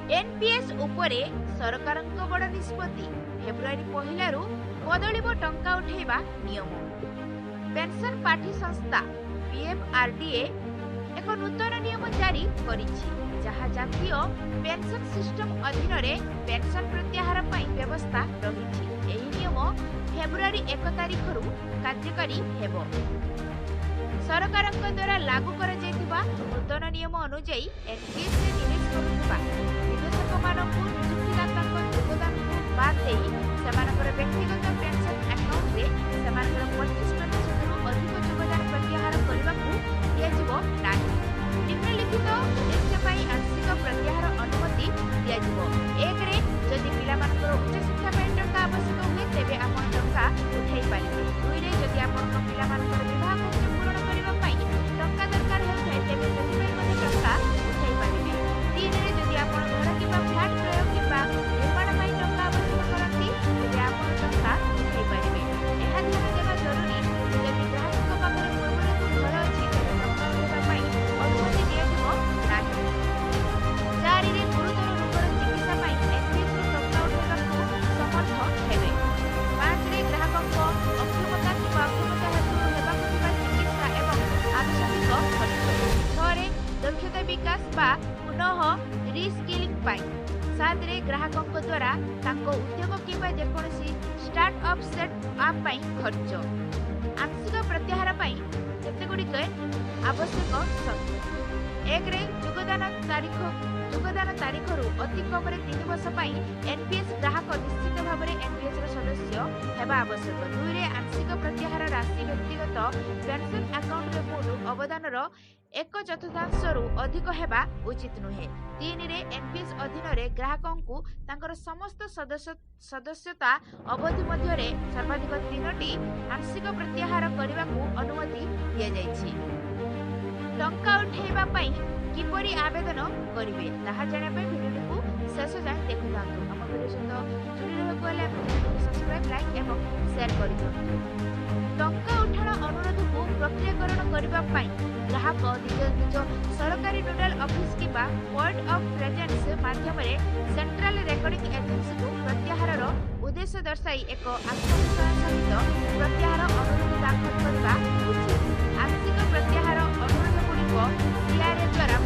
NPS उपरे सरकारक बड़ निष्पत्ति फेब्रुआरी 1 रु बदलिब टंका उठेबा नियम। पेंशन पार्टी संस्था पीएफआरडीए एक नूतन नियम जारी करिछि जहाँ जातीय पेंशन सिस्टम अधीन रे पेंशन प्रत्याहार पई व्यवस्था रहिछि। एही नियम फेब्रुआरी 1 तारिख रु कार्यकारी हेबो। सरकारक द्वारा लागू करा जायतिबा नूतन नियम अनुसार एनपीएस रे निवेश करुवा निवेशक मानकु नियुक्तिदाताक योगदान बाद देई सेमानकर व्यक्तिगत पेंशन अकाउंट रे सेमानकर 25% रु अधिक योगदान प्रत्याहार करबाकू दियाजिबो नाही। निम्नलिखित उद्देश्य पई आंशिक प्रत्याहार अनुमति दियाजिबो। 1 रे जदि पिलामानकर उच्च शिक्षा पई टंका आवश्यक हुए तेबे आपण टंका उठाई पारिबे। 2 रे जदि आपण पिलामानकर विवाह खर्च पूरण करबा पई टंका दरकार होय तेबे ସେଥିପାଇଁ ମଧ୍ୟ ଟଙ୍କା ଉଠାଇ ପାରିବେ। 3 ରେ ଯଦି ଆପଣ ଘର କିମ୍ବା ଫ୍ଲାଟ୍ କ୍ରୟ କିମ୍ବା ନିର୍ମାଣ ପାଇଁ ଟଙ୍କା ଆବଶ୍ୟକ କରନ୍ତି ତେବେ ଆପଣ ଟଙ୍କା ଉଠାଇ ପାରିବେ। ଏହା ଧ୍ୟାନ ଦେବା ଜରୁରୀ ଯଦି ଗ୍ରାହକଙ୍କ ପାଖରେ ପୂର୍ବରୁ ଘର ଅଛି ତେବେ ଟଙ୍କା ଉଠାଇବା ପାଇଁ ଅନୁମତି ଦିଆଯିବ ନାହିଁ। 4 ରେ ଗୁରୁତର ରୋଗର ଚିକିତ୍ସା ପାଇଁ ଏନପିଏସ୍ ରୁ ଟଙ୍କା ଉଠାଇବାକୁ ସମର୍ଥ ହେବେ। 5 ରେ ଗ୍ରାହକଙ୍କ ଅକ୍ଷମତା କିମ୍ବା ଅକ୍ଷମତା ହେତୁ ହେବାକୁ ଥିବା ଚିକିତ୍ସା ଏବଂ ଆନୁଷଙ୍ଗିକ ଖର୍ଚ୍ଚ। 6 ରେ ଦକ୍ଷତା ବିକାଶ ବା ପୁନଃ ରିସ୍କିଲିଂ ପାଇଁ। 7 ରେ ଗ୍ରାହକଙ୍କ ଦ୍ୱାରା ତାଙ୍କ ଉଦ୍ୟୋଗ କିମ୍ବା ଯେକୌଣସି ଷ୍ଟାର୍ଟ ଅପ୍ ସେଟ୍ ଅପ୍ ପାଇଁ ଖର୍ଚ୍ଚ। ଆଂଶିକ ପ୍ରତ୍ୟାହାର ପାଇଁ କେତେଗୁଡ଼ିକ ଆବଶ୍ୟକ ସର୍ତ୍ତ। 1 ରେ ଯୋଗଦାନ ତାରିଖରୁ ଅତି କମରେ 3 ବର୍ଷ ପାଇଁ ଏନପିଏସ୍ ଗ୍ରାହକ ନିଶ୍ଚିତ ଭାବରେ ଏନପିଏସ୍ ର ସଦସ୍ୟ ହେବା ଆବଶ୍ୟକ। 2 ରେ ଆଂଶିକ ପ୍ରତ୍ୟାହାର ରାଶି ବ୍ୟକ୍ତିଗତ ପେନସନ ଆକାଉଣ୍ଟରେ ମୋଟ ଅବଦାନର 1/4 ରୁ ଅଧିକ ହେବା ଉଚିତ ନୁହେଁ। 3 ରେ ଏନପିଏସ୍ ଅଧୀନରେ ଗ୍ରାହକଙ୍କୁ ତାଙ୍କର ସମସ୍ତ ସଦସ୍ୟତା ଅବଧି ମଧ୍ୟରେ ସର୍ବାଧିକ 3ଟି ଆଂଶିକ ପ୍ରତ୍ୟାହାର କରିବାକୁ ଅନୁମତି ଦିଆଯାଇଛି। ଟଙ୍କା ଉଠାଇବା ପାଇଁ କିପରି ଆବେଦନ କରିବେ ତାହା ଜାଣିବା ପାଇଁ ଭିଡ଼ିଓଟିକୁ ଶେଷ ଯାଏଁ ଦେଖୁଥାନ୍ତୁ। ଆମ ଭିଡ଼ିଓ ସହିତ ଯୋଡ଼ି ରହିବାକୁ ହେଲେ ଆମ ଚ୍ୟାନେଲକୁ ସବସ୍କ୍ରାଇବ୍, ଲାଇକ୍ ଏବଂ ସେୟାର କରିଦିଅନ୍ତୁ। ଟଙ୍କା ଉଠାଣ ଅନୁରୋଧକୁ ପ୍ରକ୍ରିୟାକରଣ କରିବା ପାଇଁ ଗ୍ରାହକ ନିଜ ସରକାରୀ ନୋଡାଲ ଅଫିସ କିମ୍ବା ପଏଣ୍ଟ ଅଫ୍ ପ୍ରେଜେନ୍ସ ମାଧ୍ୟମରେ ସେଣ୍ଟ୍ରାଲ ରେକର୍ଡିଂ ଏଜେନ୍ସିକୁ ପ୍ରତ୍ୟାହାରର ଉଦ୍ଦେଶ୍ୟ ଦର୍ଶାଇ ଏକ ଆତ୍ମବିଶ୍ୱାସ ସହିତ ପ୍ରତ୍ୟାହାର ଅନୁରୋଧ ଦାଖଲ କରିବା ଉଚିତ। ଆଂଶିକ ପ୍ରତ୍ୟାହାର ଅନୁରୋଧଗୁଡ଼ିକ ସିଆର୍ଏ ଦ୍ୱାରା